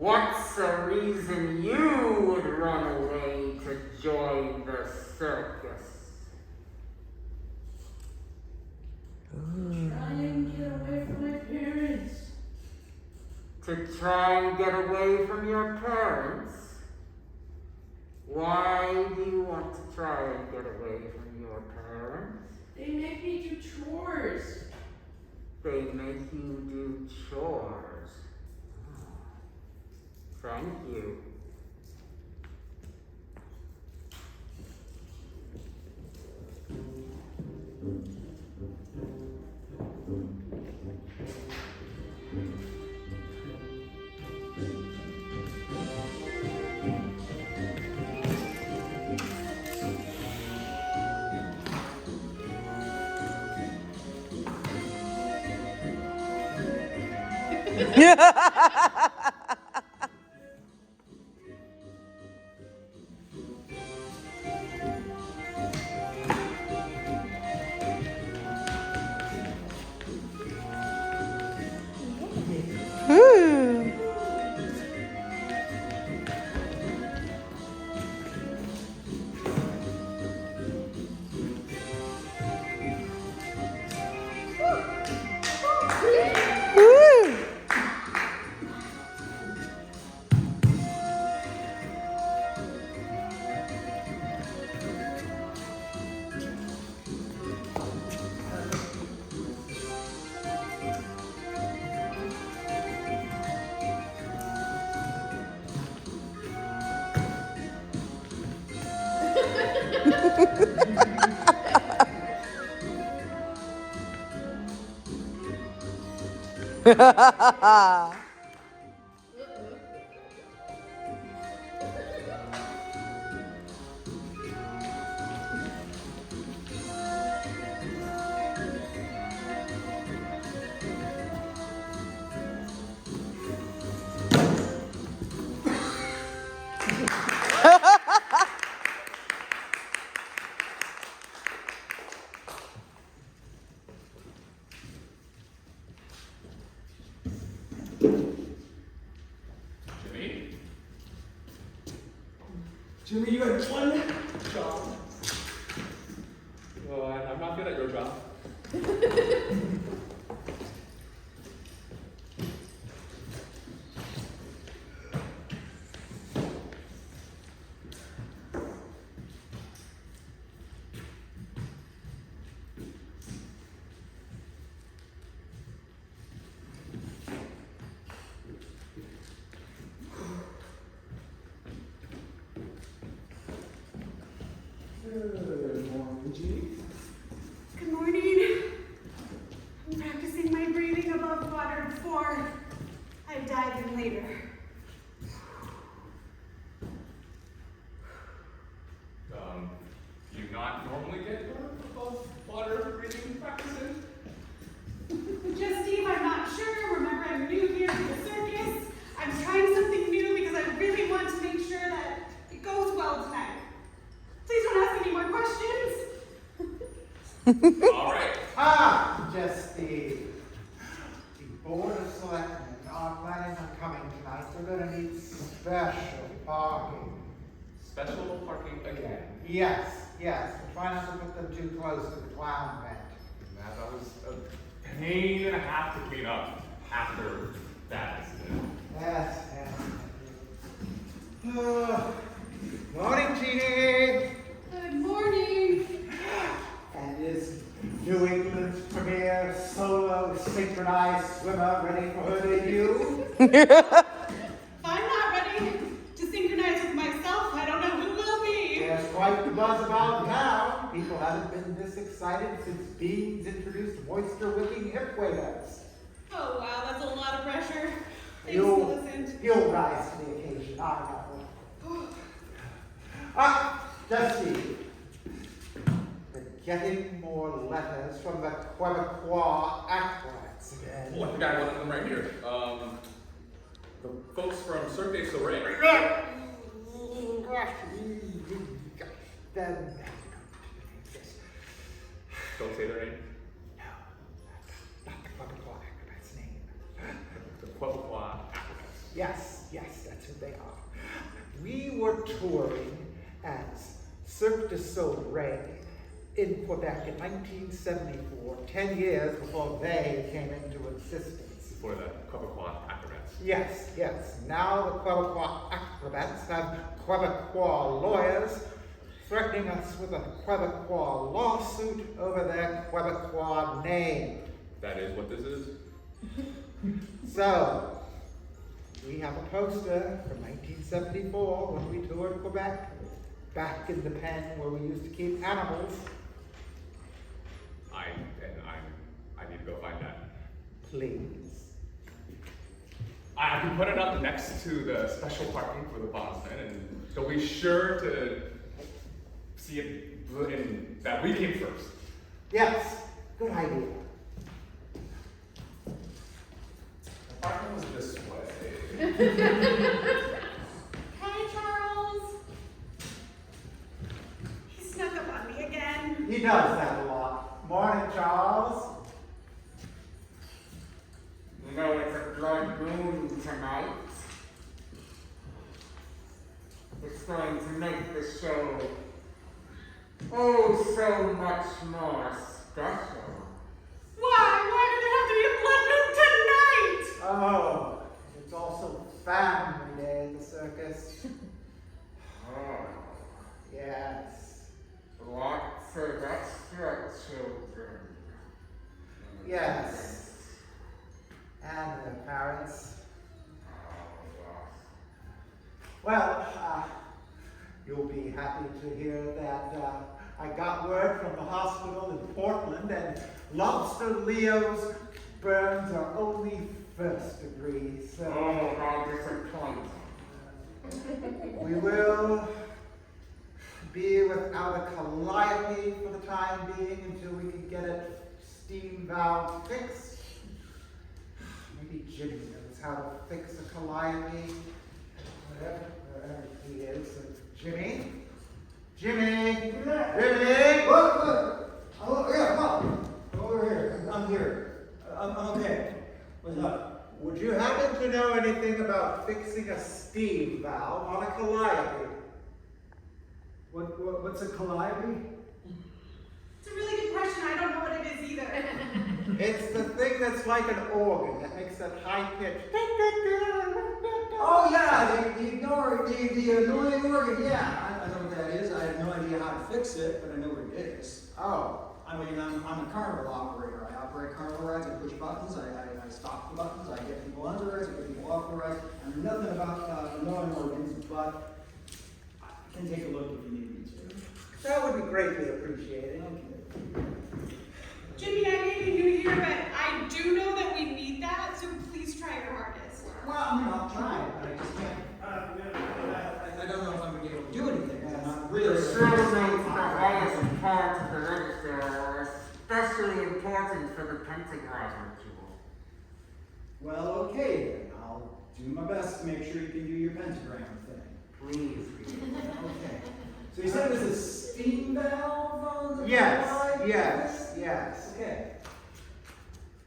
What's a reason you would run away to join the circus? Try and get away from my parents. To try and get away from your parents? Why do you want to try and get away from your parents? They make me do chores. They make you do chores. Oh, thank you. Jimmy, you had one job. Well, I'm not good at your job. Good morning, Jeannie. Good morning. I'm practicing my breathing above water before I dive in later. Do you not normally get your above water breathing practices? Just Steve, I'm not sure. Remember, I'm new here to the circus. I'm trying something new because I really want to make sure that it goes well tonight. Please don't ask any more questions. All right. Just the Board of Selectmen are planning on coming tonight. They're going to need special parking. Special parking again. Yes. Try not to put them too close to the clown vent. That was a pain and a half to clean up after that incident. Yes. Morning, Jeannie. Good morning. And is New England's premier solo synchronized swimmer ready for her debut? If I'm not ready to synchronize with myself, I don't know who will be. There's quite the buzz about town. People haven't been this excited since Beans introduced moisture-wicking hip waders. Oh wow, that's a lot of pressure. Thanks, Millicent. You'll rise to the occasion, I know. Jesse, we're getting more letters from the Quebecois acolytes again. Oh, I think I have one of them right here. The folks from Cirque du So Ray. Don't say their name. No, not the Quebecois acrobat's name. The Quebecois acrobats. Yes. yes, that's who they are. We were touring as Cirque du So Ray in Quebec in 1974, 10 years before they came into existence. For the Quebecois acrobats. Yes, yes. Now the Quebecois acrobats have Quebecois lawyers threatening us with a Quebecois lawsuit over their Quebecois name. That is what this is? So, we have a poster from 1974 when we toured Quebec, back in the pen where we used to keep animals. I need to go find that. Please. I can put it up next to the special parking for the bondsmen, and they'll be sure to see it that we came first. Yes, good idea. The parking was this way. Hey, Charles. He snuck up on me again. He does that a lot. Morning, Charles. You know it's a blood moon tonight. It's going to make the show oh so much more special. Why? Why did there have to be a blood moon tonight? Oh, it's also family day at the circus. Oh, Yes. lots of extra children. Yes. And their parents. Oh, Well, you'll be happy to hear that I got word from the hospital in Portland, and Lobster Leo's burns are only first degree, yes. so Oh, how disappointing. we will be without a calliope for the time being until we can get a steam valve fixed. Maybe Jimmy knows how to fix a calliope. Wherever he is. So, Jimmy? Jimmy? Jimmy? What? Oh, yeah, come on. Come over here. I'm here. I'm okay. What's up? Would you happen to know anything about fixing a steam valve on a calliope? What's a calliope? It's a really good question. I don't know what it is either. It's the thing that's like an organ that makes that high pitch. Oh yeah, the annoying organ. Yeah, I know what that is. I have no idea how to fix it, but I know what it is. Oh, I mean, I'm a carnival operator. I operate carnival rides. I push buttons. I stop the buttons. I get people on the rides. I get people off the rides. I know nothing about annoying organs, but I can take a look if you need me to. that would be greatly appreciated. Okay. Jimmy, I may be new here, but I do know that we need that, so please try your hardest. Well, I mean, I'll try it, but I just can't. I don't know if I'm gonna be able to do anything. I'm not The really. show makes the highest part of the register are especially important for the pentagram ritual. Well, okay then. I'll do my best to make sure you can do your pentagram thing. Please. Okay. So you said there's a steam valve on the Yes, calliope? yes, yes. Okay.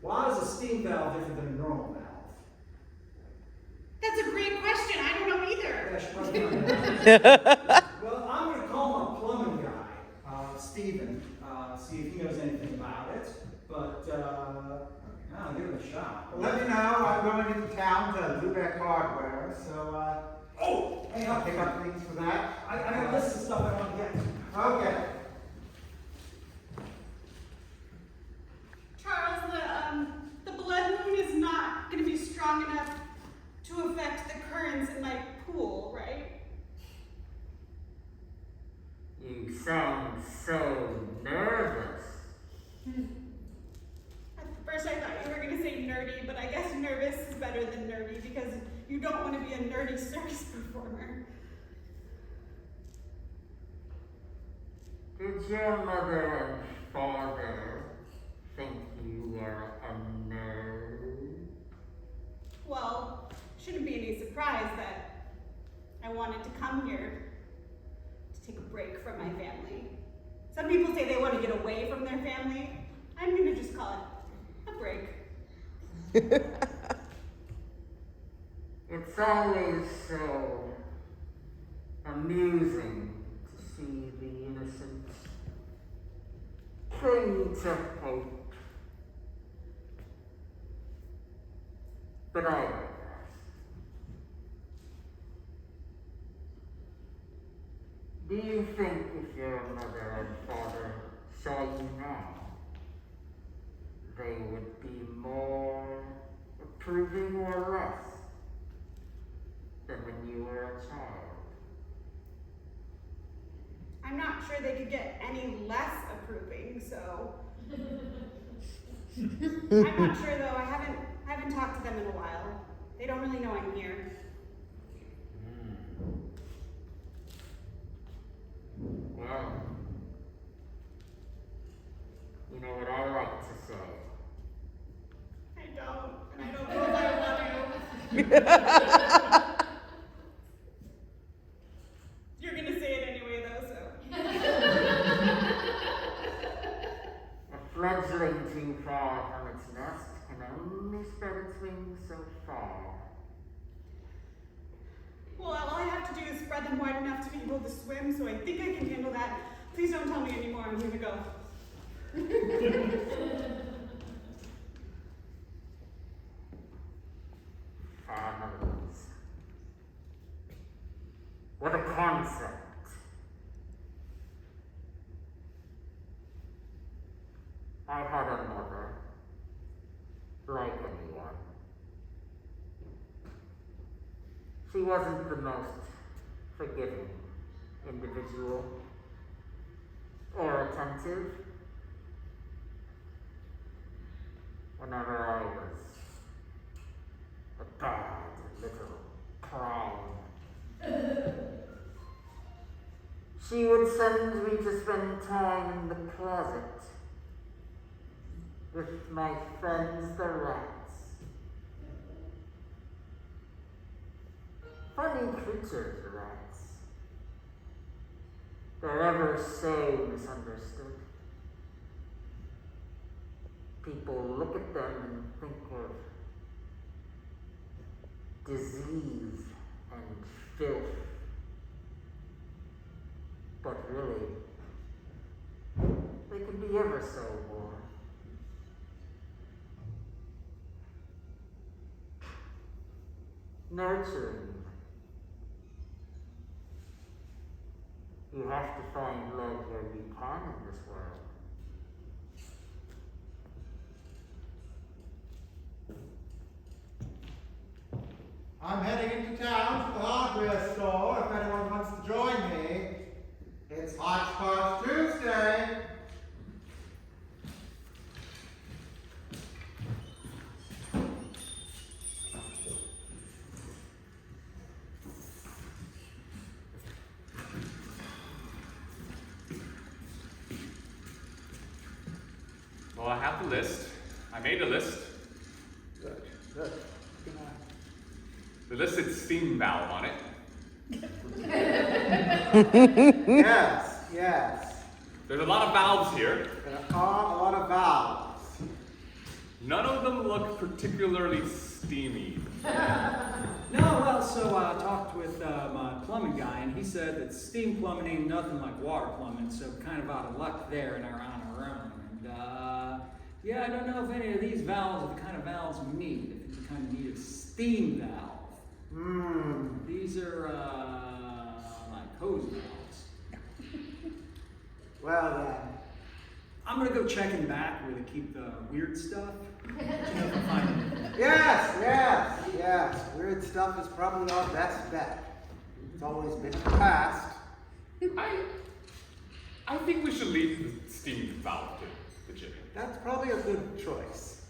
Why is a steam valve different than a normal valve? That's a great question. I don't know either. Yeah, she probably knows. Well, I'm gonna call my plumbing guy, Steven, see if he knows anything about it. But I'll give it a shot. Let me know. I'm going into town to Lubeck Hardware, so Oh, hey, I'll pick up things for that. I got a list of stuff I want to get. Okay. Charles, the blood moon is not going to be strong enough to affect the currents in my pool, right? You sound so nervous. At first I thought you were going to say nerdy, but I guess nervous is better than nerdy because you don't want to be a nerdy circus performer. Did your mother and father think you were a nerd? Well, shouldn't be any surprise that I wanted to come here to take a break from my family. Some people say they want to get away from their family. I'm going to just call it a break. It's always so amusing to see the innocent cling to hope. But I digress. Do you think if your mother and father saw you now, they would be more approving or less than when you were a child? I'm not sure they could get any less approving, so. I'm not sure though. I haven't talked to them in a while. They don't really know I'm here. Well, you know what I like to say. I don't, and I don't know if I want to. You're gonna say it anyway though, so. A fledgling too far from its nest can only spread its wings so far. Well, all I have to do is spread them wide enough to be able to swim, so I think I can handle that. Please don't tell me anymore, I'm gonna go. Families. What a concept. I had a mother, like anyone. She wasn't the most forgiving individual or attentive. Whenever I was a bad little clown, she would send me to spend time in the closet with my friends the rats. Funny creatures, the rats. They're ever so misunderstood. People look at them and think of disease and filth. But really, they can be ever so warm. Nurturing. You have to find love where you can in this world. I'm heading into town to the hardware store if anyone wants to join me. It's Hodgepodge Tuesday. Well, I have the list. I made a list. Good, good. The list said steam valve on it. Yes, yes. There's a lot of valves here. There are a lot of valves. None of them look particularly steamy. No, well, so I talked with my plumbing guy, and he said that steam plumbing ain't nothing like water plumbing, so kind of out of luck there and are on our own. And yeah, I don't know if any of these valves are the kind of valves we need. I think we kind of need a steam valve. These are like hose valves. Well then. I'm gonna go check in back where they keep the weird stuff. Let you know if I find anything. Yes, yes, yes. Weird stuff is probably our best bet. It's always been in the past. I think we should leave the steam valve to the Jimmy. That's probably a good choice.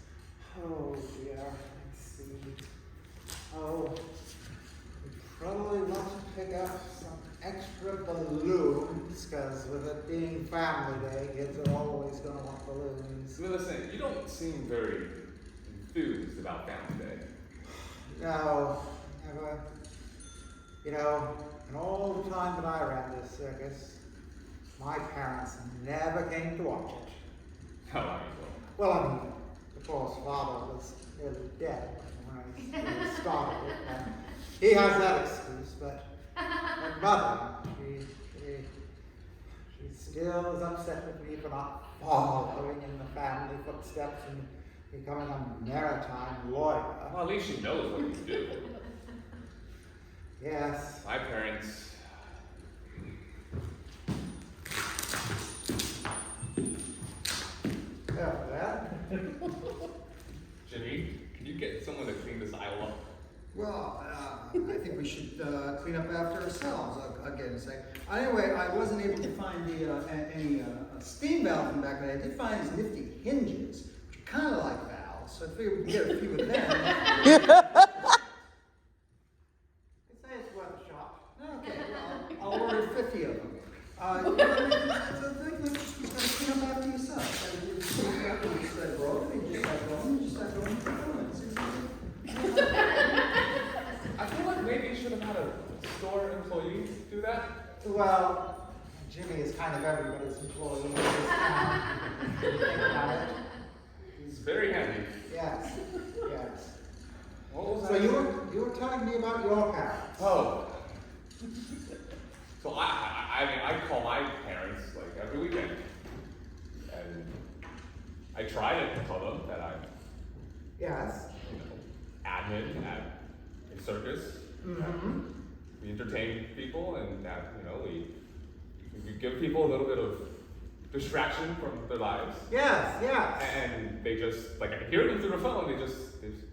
Oh dear, let's see. Oh, we probably want to pick up some extra balloons, because with it being family day, kids are always going to want balloons. So listen, you don't seem very enthused about Family Day. No, never. You know, in all the time that I ran this circus, my parents never came to watch it. Oh, I mean, Well, I mean, the poor father was nearly dead when I started it, and he has that excuse, but mother, she still is upset with me for not following in the family footsteps and becoming a maritime lawyer. Well, at least she knows what you do. Yes. My parents. Yeah, that. Jimmy, can you get someone to clean this aisle up? Well, I think we should clean up after ourselves again. Anyway, I wasn't able to find any steam valve in the back, but I did find these nifty hinges, which are kind of like valves, so I figured we could get a few of them. They say it's worth a shot. Okay, well, I'll order 50 of them. Let's just clean up after yourself. You just start rolling, you just start going. I feel like maybe you should have had a store employee do that. Well, Jimmy is kind of everybody's employee in this town. Think about it. He's very handy. Yes, yes. What was So I you were telling me about your parents. Oh. So I call my parents like every weekend, and I try to tell them that I'm, Yes. admin at a circus. Mm-hmm. We entertain people, and that we give people a little bit of distraction from their lives. Yes, yes. And they just like I can hear them through the phone.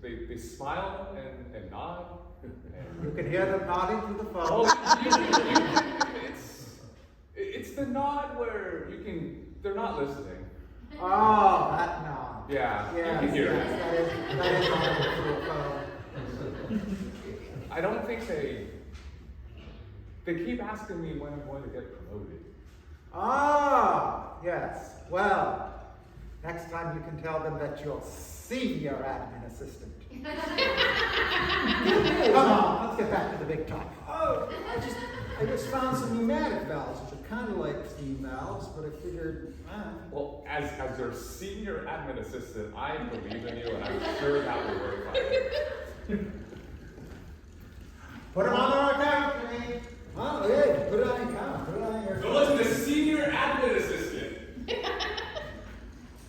They smile and nod. And, You can hear them nodding through the phone. oh, it's the nod where they're not listening. Oh, that nod. Yeah, Yes, you can hear yes, it. that is nodding through the phone. I don't think they keep asking me when I'm going to get promoted. Ah, yes. Well, next time you can tell them that you're senior admin assistant. Come on, let's get back to the big talk. Oh, I just found some pneumatic valves, which are kind of like steam valves, but I figured, Well, as your senior admin assistant, I believe in you, and I'm sure that will work fine. Put them on our account, Jimmy. oh, yeah, put it on your account, put it on your Go to the senior admin assistant.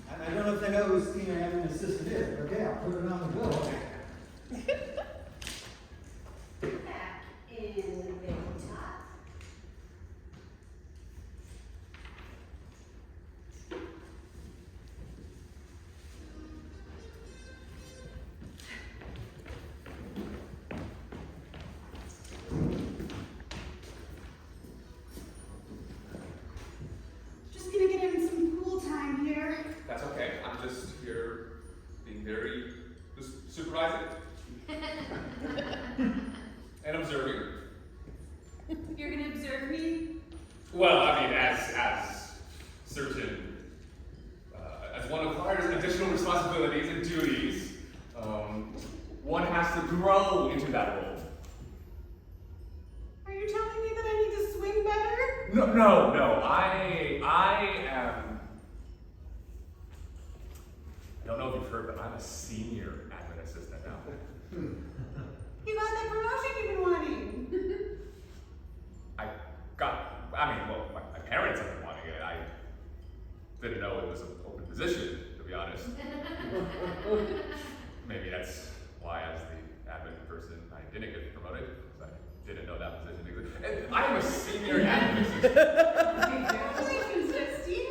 I don't know if they know who senior admin assistant is, but okay, I'll put it on the bill. Back in the big top. Just gonna get in some pool time here. That's okay. I'm just here being just supervising and observing. You're gonna observe me? Well, I mean, as certain, as one acquires additional responsibilities and duties, one has to grow into that role. Are you telling me that I need to swim better? No. I am. I don't know if you've heard, but I'm a senior admin assistant now. You got that promotion you've been wanting. My parents have been wanting it. I didn't know it was an open position, to be honest. Maybe that's why, as the admin person, I didn't get promoted, because I didn't know that position existed. And I am a senior admin assistant. Congratulations, Steve.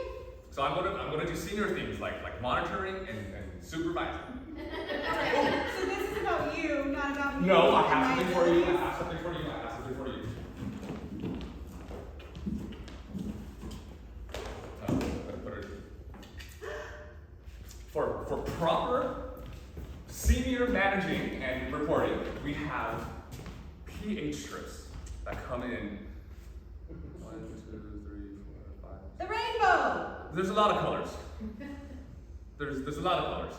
So I'm gonna do senior things like monitoring and supervising. Okay, so this is about you, not about me. No, I and have my something for you. I abilities. have something for you. I have something for you. For proper senior managing and reporting, we have pH strips that come in 1, 2, 3, 4, 5. The rainbow. There's a lot of colors. There's a lot of colors.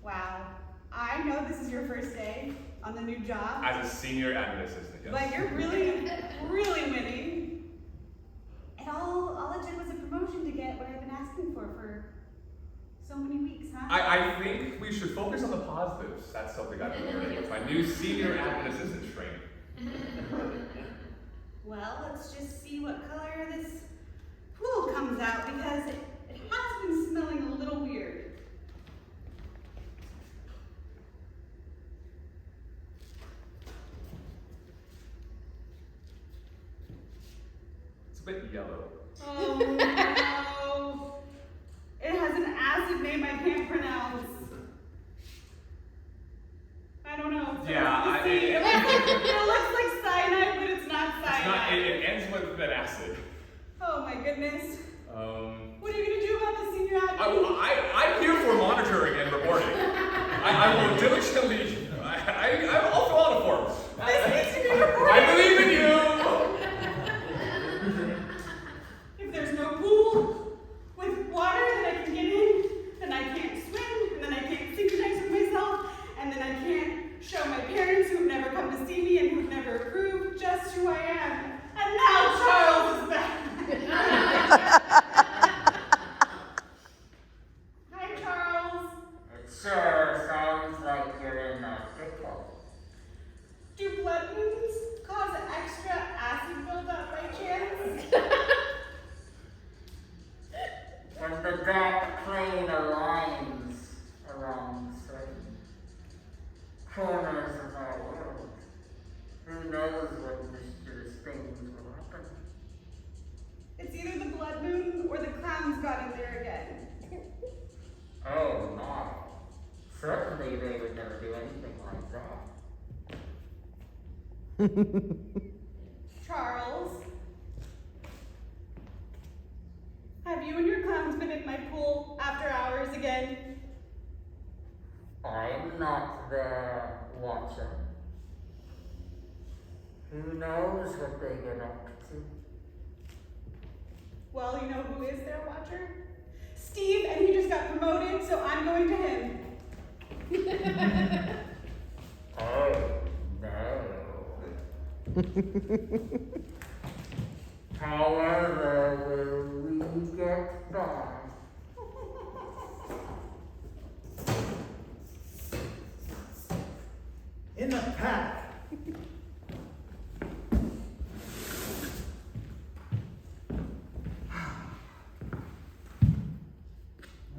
Wow. I know this is your first day on the new job, As a senior admin assistant, yes. but you're really, really winning. And all it took was a promotion to get what I've been asking for so many weeks, huh? I think we should focus on the positives. That's something I've been learning with my my new senior admin assistant training. Well, let's just see what color this pool comes out because it has been smelling a little weird. It's a bit yellow. Oh no. It has an acid name I can't pronounce. I don't know. Yeah, it looks like cyanide, but it's not It's cyanide. not, it ends with an acid. Oh my goodness. What are you gonna do about the senior admin? I'm here for monitoring and reporting. I will diligently, I'll fill out a form. This needs to be reported. I believe in you! If there's no pool with water that I can get in, then I can't swim, and then I can't synchronize with myself, and then I can't show my parents who've never come to see me and who've never approved just who I am. And now Charles is back. Hi, Charles. It sure sounds like you're in a pickle. Do blood moons cause extra acid buildup by chance? When the dark plane aligns around certain corners of our world, who knows what mischievous things will happen? It's either the blood moon or the clowns got in there again. Oh, no. Certainly they would never do anything like that. Charles, have you and your clowns been in my pool after hours again? I'm not there watching. Who knows what they get up to? Well, you know who is their watcher? Steve, and he just got promoted, so I'm going to him. Oh, no. However will we get by? In the pack.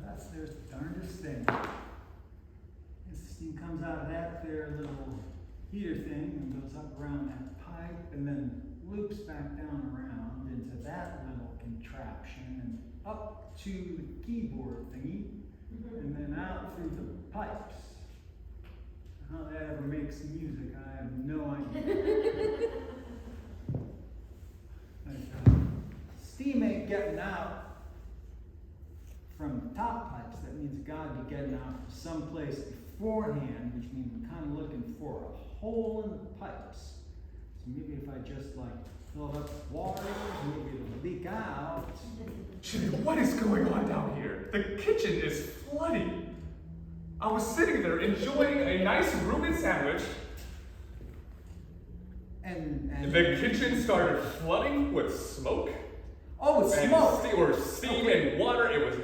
That's their darndest thing. As the steam comes out of that there little heater thing and goes up around that pipe and then loops back down around into that little contraption and up to the keyboard thingy and then out through the pipes. How that ever makes music, I have no idea. But, steam ain't getting out from the top pipes. That means it's got to be getting out from someplace beforehand, which means we're kind of looking for a hole in the pipes. So maybe if I just like fill it up with water, maybe it'll leak out. Jimmy, what is going on down here? The kitchen is flooding. I was sitting there enjoying a nice Reuben sandwich. And The kitchen started flooding with smoke. oh, it's And smoke. steam and water. It was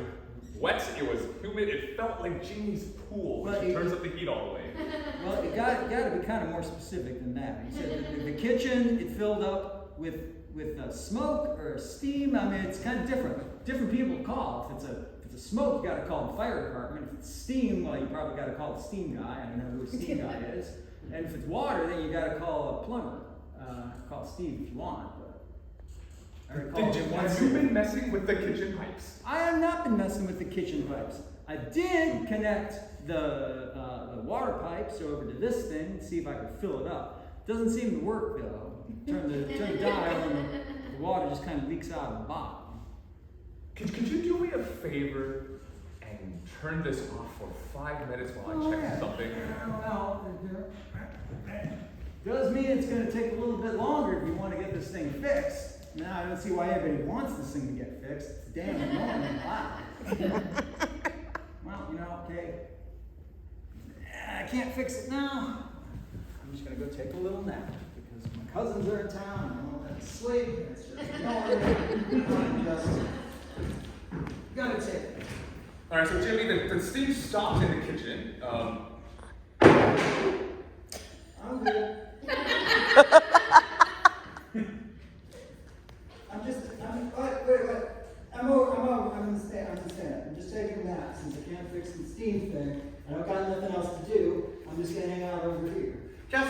wet, it was humid, it felt like Jimmy's pool. Well, She it- turns up the heat all the way. Well, you got to be kind of more specific than that. You said the kitchen, it filled up with smoke or steam. I mean, it's kind of different. Different people call. If it's a smoke, you got to call the fire department. If it's steam, well, you probably got to call the steam guy. I don't know who the steam guy is. And if it's water, then you got to call a plumber. Call Steve if you want. But I already called him once. Have you been messing with the kitchen pipes? I have not been messing with the kitchen pipes. I did connect the water pipes over to this thing and see if I could fill it up. Doesn't seem to work though. Turn the dial and the water just kind of leaks out of the bottom. Could you do me a favor and turn this off for 5 minutes while I check something? Well, does mean it's going to take a little bit longer if you want to get this thing fixed. Now I don't see why anybody wants this thing to get fixed. It's damn annoying and loud. Well, you know, okay. I can't fix it now. I'm just gonna go take a little nap because my cousins are in town and I want them to sleep. And it's just I'm just gonna take it. All right, so Jimmy, the steam stopped in the kitchen.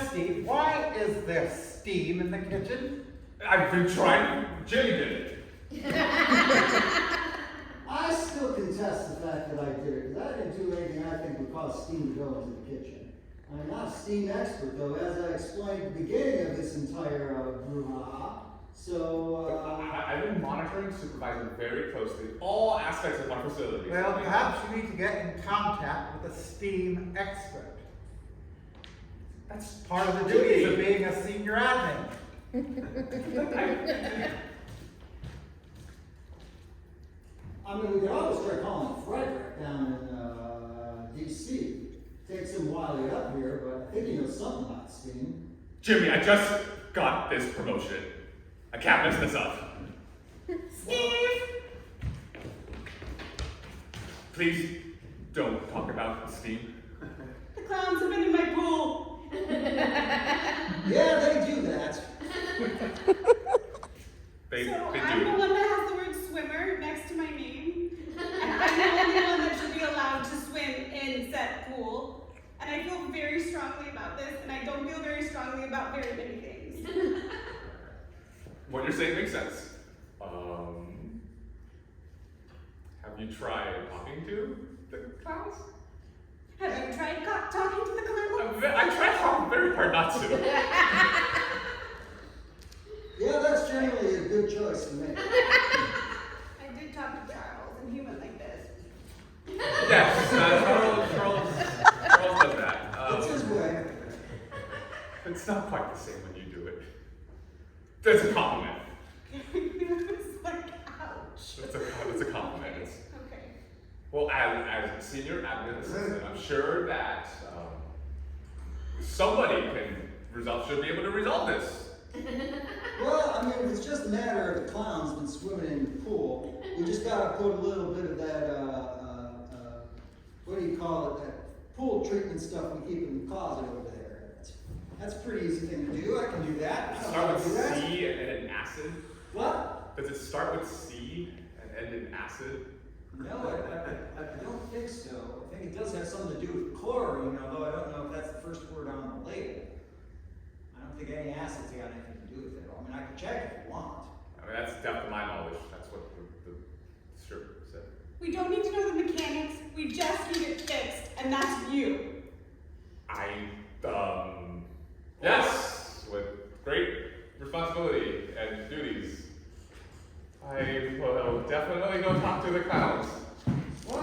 Steve, why is there steam in the kitchen? I've been trying. Jimmy did it. I still contest the fact that I did it, because I didn't do anything I think would cause steam to go into the kitchen. I'm not a steam expert, though, as I explained at the beginning of this entire brouhaha. So, I've been monitoring and supervising very closely all aspects of our facility. Well, perhaps you need to get in contact with a steam expert. That's part of the duties of being a senior admin. I mean, we could always try calling Frederick down in D.C. Takes him a while to get up here, but I think he knows something about steam. Jimmy, I just got this promotion. I can't mess this up. Steve! Please don't talk about steam. The clowns have been in my pool. Yeah, they do that. They So do. I'm the one that has the word swimmer next to my name. And I'm the only one that should be allowed to swim in said pool. And I feel very strongly about this, and I don't feel very strongly about very many things. What you're saying makes sense. Have you tried talking to the clowns? Have you tried talking to the clowns? I tried talking very hard not to. Yeah, that's generally a good choice to make. I did talk to Charles, and he went like this. Yes, Charles does that. It's his way. It's not quite the same when you do it. That's a compliment. It's like, ouch. It's a compliment. It's, Okay. well, as a senior admin assistant, I'm sure that somebody should be able to resolve this. Well, I mean, if it's just a matter of the clowns been swimming in the pool, we just gotta put a little bit of that, what do you call it, that pool treatment stuff we keep in the closet over there. That's a pretty easy thing to do, I can do that. I don't know Start how to do with that. C and end in acid. What? Does it start with C and end in acid? No, I don't think so. I think it does have something to do with chlorine, although I don't know if that's the first word on the label. I don't think any acids got anything to do with it. I mean, I can check if you want. I mean, that's definitely my knowledge. That's what the shirt said. We don't need to know the mechanics, we just need it fixed, and that's you. Yes, with great responsibility and duties. I will definitely go talk to the clowns. Well,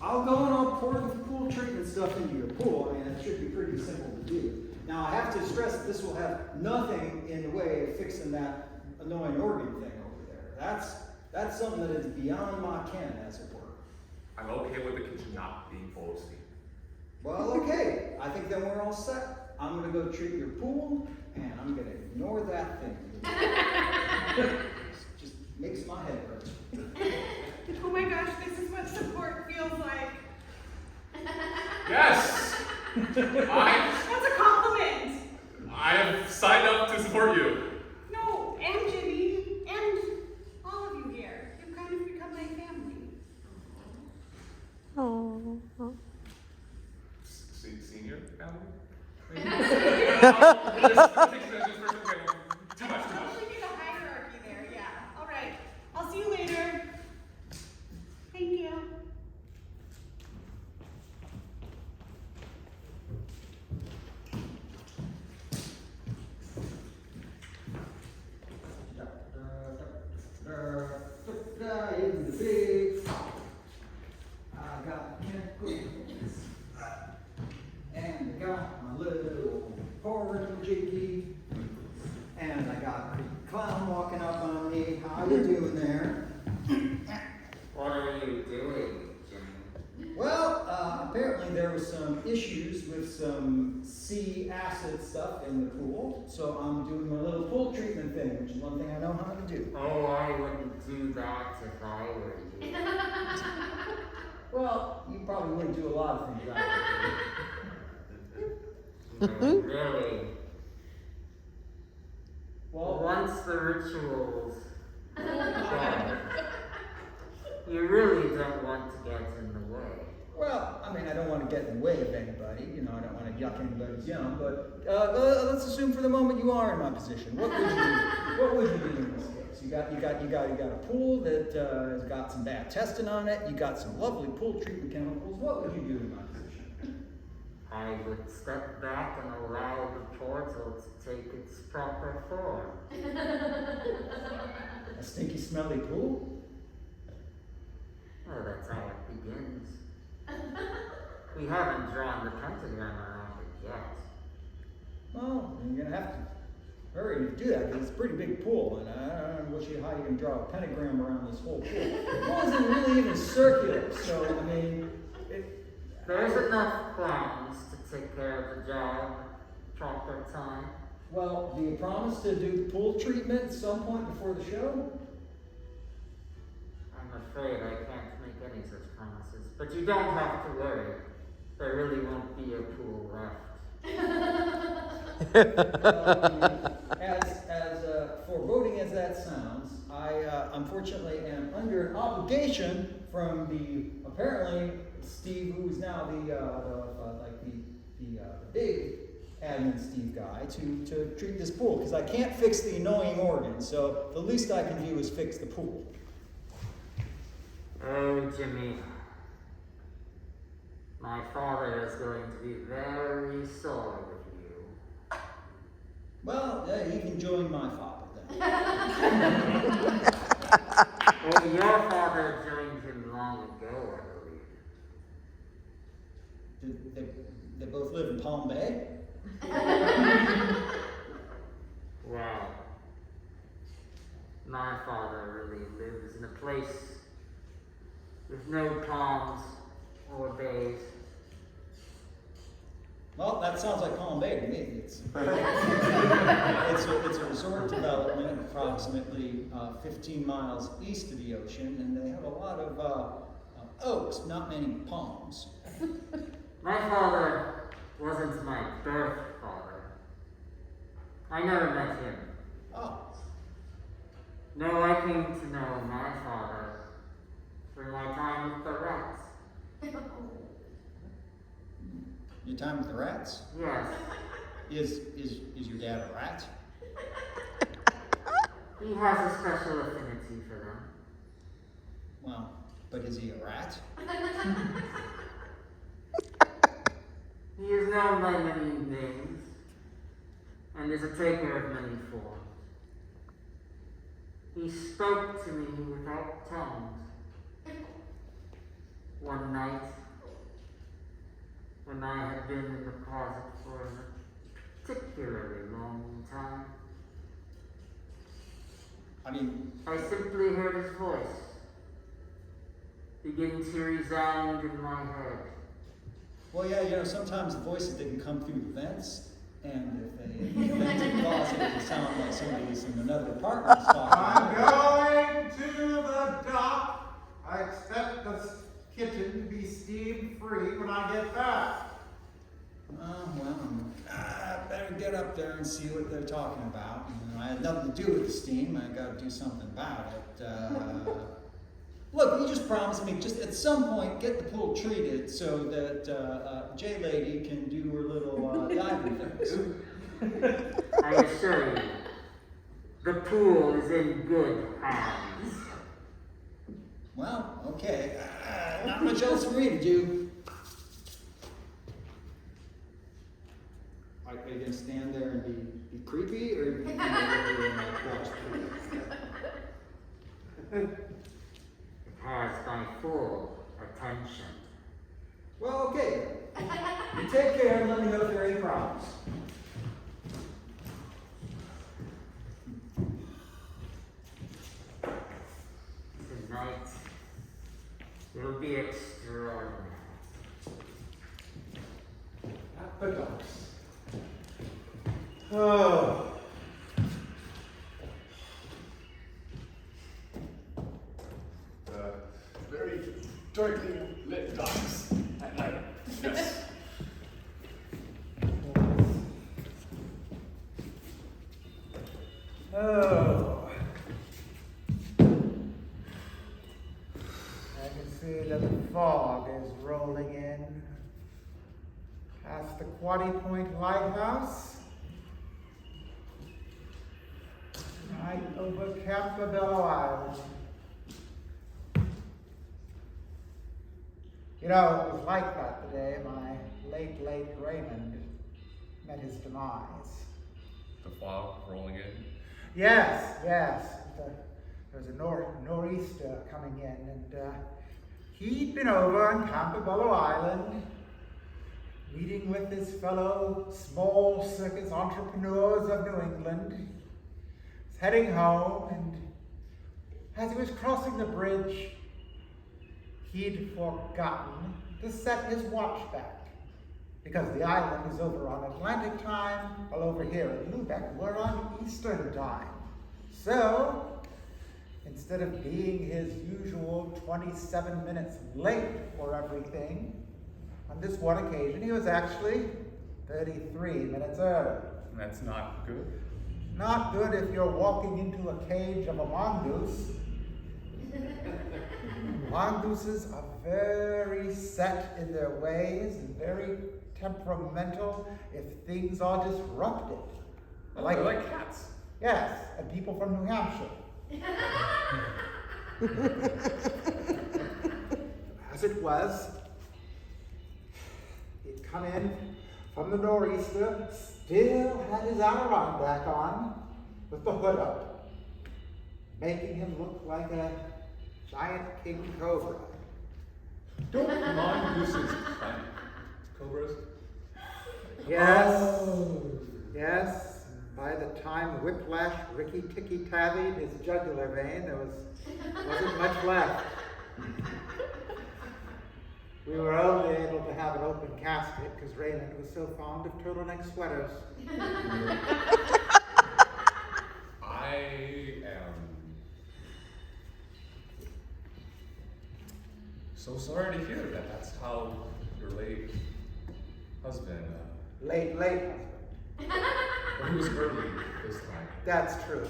I'll go and I'll pour the pool treatment stuff into your pool. I mean, it should be pretty simple to do. Now, I have to stress that this will have nothing in the way of fixing that annoying organ thing over there. That's something that is beyond my ken, as it were. I'm okay with the kitchen not being full of steam. Well, okay. I think then we're all set. I'm gonna go treat your pool, and I'm gonna ignore that thing. Just makes my head hurt. Oh my gosh, this is what support feels like. Yes! That's a compliment! I have signed up to support you. No, and Jimmy, and all of you here. You've kind of become my family. Senior family? Too much. Probably be the hierarchy there, yeah. All right, I'll see you later. Thank you. In the big, I got chemicals, and I got my little porridge jiggy, and I got a clown walking up on me. How you doing there? What are you doing, Jimmy? Well, apparently there was some issues with some sea acid stuff in the pool, so I'm doing my little pool treatment thing, which is one thing I know how to do. Oh, I wouldn't do that if I were you. Well, you probably wouldn't do a lot of things I would do. No, really. Well, Once the rituals are done, you really don't want to get in the way. well, I mean, I don't want to get in the way of anybody. You know, I don't want to yuck anybody's yum. But let's assume for the moment you are in my position. What would you do? What would you do in this case? You got a pool that has got some bad testing on it. You got some lovely pool treatment chemicals. What would you do in my position? I would step back and allow the portal to take its proper form. A stinky, smelly pool? Well, that's how it begins. We haven't drawn the pentagram around it yet. Well, you're gonna have to hurry to do that because it's a pretty big pool, and I don't know how you can draw a pentagram around this whole pool. The pool isn't really even circular, so I mean, There's enough clowns to take care of the job proper time. well, do you promise to do the pool treatment at some point before the show? I'm afraid I can't make any such promises, but you don't have to worry. There really won't be a pool left. As foreboding as that sounds, I unfortunately am under an obligation from the apparently Steve, who is now the big admin Steve guy, to treat this pool because I can't fix the annoying organ. So the least I can do is fix the pool. Oh, Jimmy. My father is going to be very sore with you. Well, yeah, you can join my father then. Well, your father joined him long ago, I believe. They both live in Palm Bay? Well, my father really lives in a place with no palms or bays. Well, that sounds like Palm Bay to me. It's a resort development approximately 15 miles east of the ocean, and they have a lot of oaks, not many palms. My father wasn't my birth father. I never met him. Oh, No, I came to know my father through my time with the rats. your time with the rats? Yes, Is your dad a rat? he has a special affinity for them. Well, but is he a rat? He is known by many names and is a taker of many forms. He spoke to me without tongues. One night, when I had been in the closet for a particularly long time, I mean, I simply heard his voice begin to resound in my head. well, yeah, you know, sometimes the voices they can come through the vents, and if they vent in the closet, it can sound like somebody's in another apartment is I'm talking. going to the dock. I expect the kitchen to be steam-free when I get back. Oh, well, I better get up there and see what they're talking about. You know, I had nothing to do with the steam. I got to do something about it. Look, you just promised me, just at some point, get the pool treated so that J-Lady can do her little diving things. I assure you, the pool is in good hands. Well, okay. Not much else for me to do. Are you going to stand there and be creepy, or are you going to watch It has my full attention. Well, okay. You take care and let me know if there are any problems. Tonight, it'll be extraordinary. At the docks. Oh. Very darkly lit docks at night. Yes. Oh. I can see that the fog is rolling in. That's the Quaddy Point Lighthouse. Right over Campobello Island. You know, it was like that the day my late Raymond met his demise. The fog rolling in. Yes. There was a nor'easter coming in, and he'd been over on Campobello Island, meeting with his fellow small circus entrepreneurs of New England. He's heading home, and as he was crossing the bridge, he'd forgotten to set his watch back, because the island is over on Atlantic time, while over here in Lubeck, we're on Eastern time. So, instead of being his usual 27 minutes late for everything, on this one occasion, he was actually 33 minutes early. That's not good. Not good if you're walking into a cage of a mongoose. Mongooses are very set in their ways and very temperamental if things are disrupted. Oh, they're like cats. Yes, and people from New Hampshire. As it was, he'd come in from the nor'easter, still had his Adirondack on, with the hood up, making him look like a giant king cobra. Don't mongooses hunt cobras? Yes. By the time Whiplash Ricky Ticky tabbied his jugular vein, there wasn't much left. We were only able to have an open casket because Raymond was so fond of turtleneck sweaters. I am so sorry to hear that that's how your late husband. Late husband. Well, he was early this time. That's true.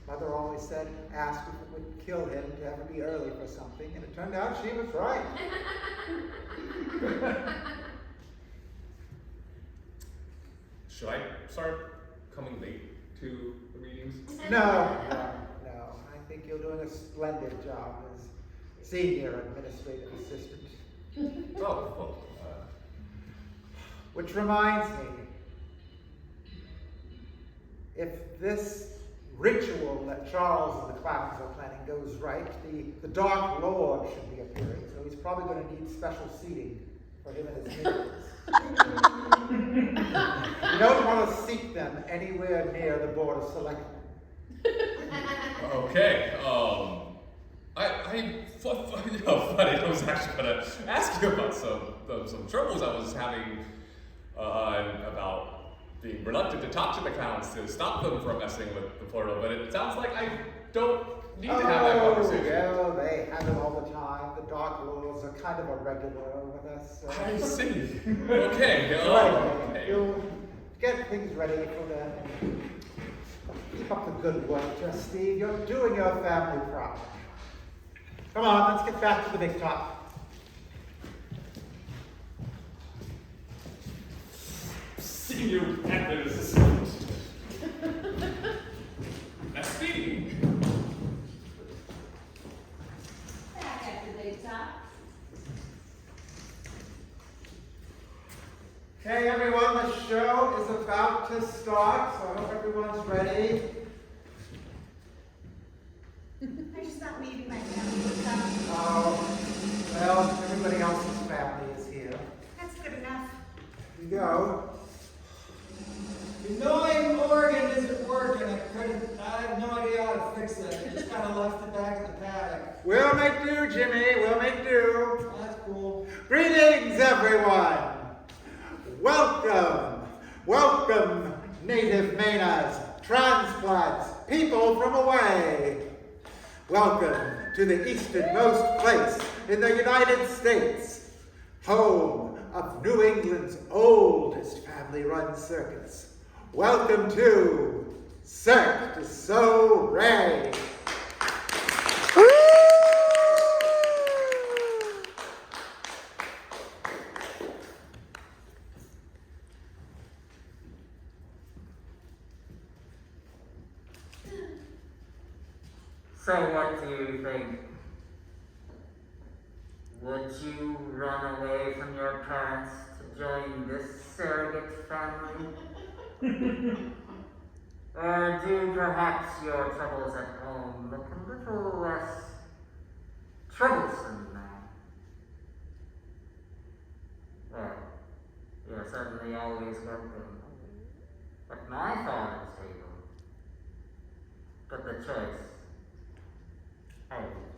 Mother always said, asked if it would kill him to ever be early for something, and it turned out she was right. Should I start coming late to the meetings? No. I think you're doing a splendid job as senior administrative assistant. Oh, well, Which reminds me, if this ritual that Charles and the clowns are planning goes right, the Dark Lord should be appearing, so he's probably going to need special seating for him and his minions. You don't want to seat them anywhere near the Board of Selectmen. okay. Funny. I was actually gonna ask you about some troubles I was having about being reluctant to talk to the clowns to stop them from messing with the portal, but it sounds like I don't need to have that conversation. Well, they have it all the time. The Dark Lords are kind of a regular with us. So. I see. Okay. Anyway, you'll get things ready for them. Keep up the good work, just Steve. You're doing your family proud. Come on, let's get back to the big top. Senior admin assistant. That's me. Back at the big top. Okay, everyone, the show is about to start, so I hope everyone's ready. I just not leaving my family. Oh, well, everybody else's family is here. That's good enough. Here you go. The annoying organ isn't working. I have no idea how to fix it. I just kind of left it back in the paddock. We'll make do, Jimmy. We'll make do. That's cool. Greetings, everyone. Welcome, native Manas, transplants, people from away. Welcome to the easternmost place in the United States, home of New England's oldest family-run circus. Welcome to Cirque du So Ray. So what do you think? Would you run away from your parents to join this surrogate family? Or do perhaps your troubles at home look a little less troublesome now? Well, you're certainly always welcome at my father's table. But the choice, I leave